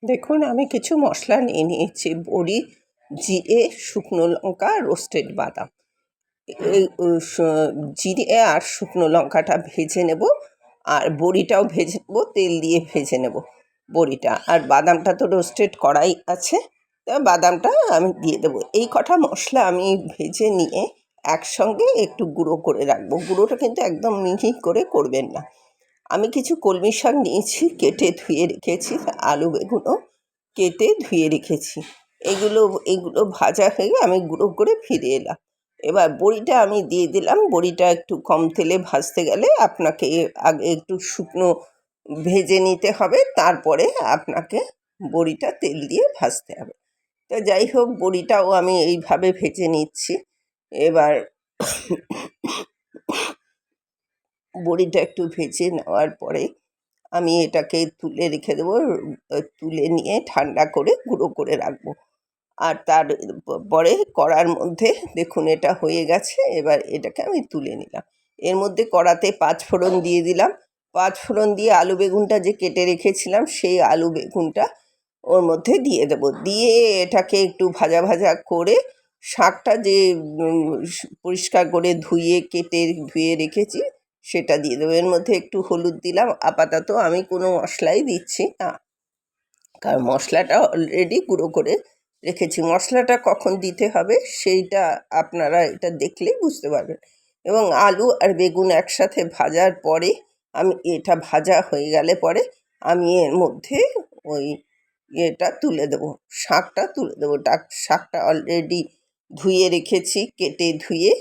দেখুন, আমি কিছু মশলা নিয়ে নিয়েছি। বড়ি, জিরে, শুকনো লঙ্কা, রোস্টেড বাদাম। এই জিরে আর শুকনো লঙ্কাটা ভেজে নেব, আর বড়িটাও ভেজে নেব, তেল দিয়ে ভেজে নেব বড়িটা। আর বাদামটা তো রোস্টেড করাই আছে, তা বাদামটা আমি দিয়ে দেবো। এই কটা মশলা আমি ভেজে নিয়ে একসঙ্গে একটু গুঁড়ো করে রাখবো। গুঁড়োটা কিন্তু একদম মিহি করে করবেন না। আমি কিছু কলমি শাক নিয়েছি, কেটে ধুয়ে রেখেছি। আলু বেগুনও কেটে ধুয়ে রেখেছি। এগুলো এগুলো ভাজা হয়ে আমি গুঁড়ো করে ফিরে এলাম। এবার বড়িটা আমি দিয়ে দিলাম। বড়িটা একটু কম তেলে ভাজতে গেলে আপনাকে আগে একটু শুকনো ভেজে নিতে হবে, তারপরে আপনাকে বড়িটা তেল দিয়ে ভাজতে হবে। তো যাই হোক, বড়িটাও আমি এইভাবে ভেজে নিচ্ছি। এবার বড়িটা একটু ভেজে নেওয়ার পরে আমি এটাকে তুলে রেখে দেবো। তুলে নিয়ে ঠান্ডা করে গুঁড়ো করে রাখবো। আর তার পরে কড়ার মধ্যে দেখুন এটা হয়ে গেছে। এবার এটাকে আমি তুলে নিলাম। এর মধ্যে কড়াতে 5 ফোড়ন দিয়ে দিলাম। 5 ফোড়ন দিয়ে আলু বেগুনটা যে কেটে রেখেছিলাম, সেই আলু বেগুনটা ওর মধ্যে দিয়ে দেবো। দিয়ে এটাকে একটু ভাজা ভাজা করে শাকটা যে পরিষ্কার করে কেটে ধুয়ে রেখেছি সেটা দিয়ে দেবো। এর মধ্যে একটু হলুদ দিলাম। আপাতত আমি কোনো মশলাই দিচ্ছি না, কারণ মশলাটা অলরেডি গুঁড়ো করে রেখেছি। মশলাটা কখন দিতে হবে সেইটা আপনারা এটা দেখলেই বুঝতে পারবেন। এবং আলু আর বেগুন একসাথে ভাজার পরে আমি এটা ভাজা হয়ে গেলে পরে আমি এর মধ্যে ওই এটা তুলে দেবো, শাকটা তুলে দেবো। শাকটা অলরেডি ধুয়ে রেখেছি, কেটে ধুয়ে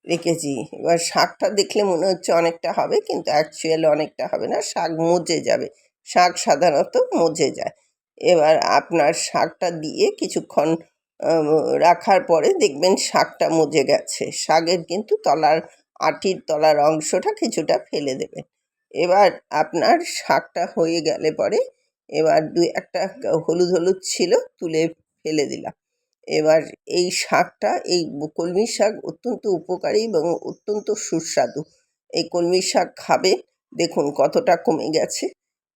রেখেছি। এবার শাকটা দেখলে মনে হচ্ছে অনেকটা হবে, কিন্তু অ্যাকচুয়ালি অনেকটা হবে না, শাক মজে যাবে। শাক সাধারণত মজে যায়। এবার আপনার শাকটা দিয়ে কিছুক্ষণ রাখার পরে দেখবেন শাকটা মজে গেছে। শাকের কিন্তু আটির তলার অংশটা কিছুটা ফেলে দেবেন। এবার আপনার শাকটা হয়ে গেলে পরে এবার একটা হলুদ হলুদ ছিল, তুলে ফেলে দিলাম। এবার এই শাকটা, এই কলমি শাক অত্যন্ত উপকারী এবং অত্যন্ত সুস্বাদু। এই কলমি শাক খাবে, দেখুন কতটা কমে গেছে।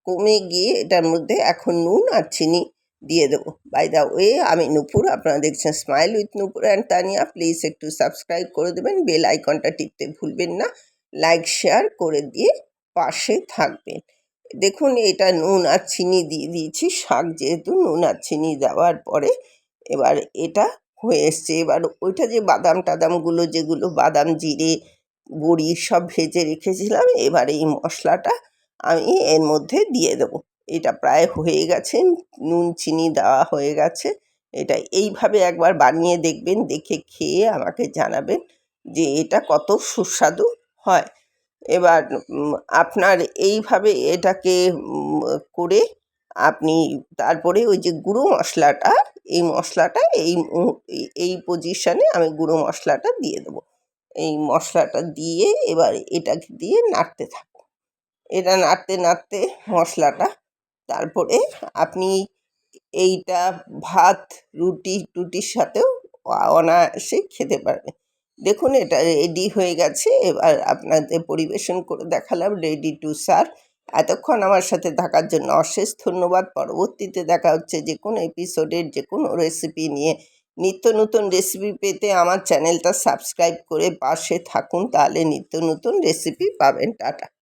কমে গিয়ে এটার মধ্যে এখন নুন আর চিনি দিয়ে দেবো। বাই দ্য ওয়ে, আমি নূপুর, আপনারা দেখছেন smile with Nupur and Tania. Please একটু সাবস্ক্রাইব করে দেবেন, বেল আইকনটা টিপতে ভুলবেন না, লাইক শেয়ার করে দিয়ে পাশে থাকবেন। দেখুন এটা নুন আর চিনি দিয়ে দিয়েছি, শাক যেহেতু নুন আর চিনি দেওয়ার পরে এবার এটা হয়ে এসছে। এবার ওইটা যে বাদাম টাদামগুলো, যেগুলো বাদাম, জিরে, বড়ি সব ভেজে রেখেছিলাম, এবার এই মশলাটা আমি এর মধ্যে দিয়ে দেবো। এটা প্রায় হয়ে গেছে, নুন চিনি দেওয়া হয়ে গেছে। এটা এইভাবে একবার বানিয়ে দেখবেন, দেখে খেয়ে আমাকে জানাবেন যে এটা কত সুস্বাদু হয়। এবার আপনার এইভাবে এটাকে করে আপনি তারপরে ওই যে গুঁড়ো মশলাটা, এই মশলাটা এই পজিশনে আমি গুঁড়ো মশলাটা দিয়ে দেবো। এই মশলাটা দিয়ে এবার এটাকে দিয়ে নাড়তে থাকবো। এটা নাড়তে নাড়তে মশলাটা, তারপরে আপনি এইটা ভাত, রুটির সাথেও অনায়াসে খেতে পারবেন। দেখুন এটা রেডি হয়ে গেছে। এবার আপনাদের পরিবেশন করে দেখালাম, রেডি টু সার্ভ। এতক্ষণ আমার সাথে থাকার জন্য অশেষ ধন্যবাদ। পরবর্তীতে দেখা হচ্ছে যে কোনো এপিসোডের যে কোনো রেসিপি নিয়ে। নিত্য নতুন রেসিপি পেতে আমার চ্যানেলটা সাবস্ক্রাইব করে পাশে থাকুন, তাহলে নিত্য নতুন রেসিপি পাবেন। টাটা।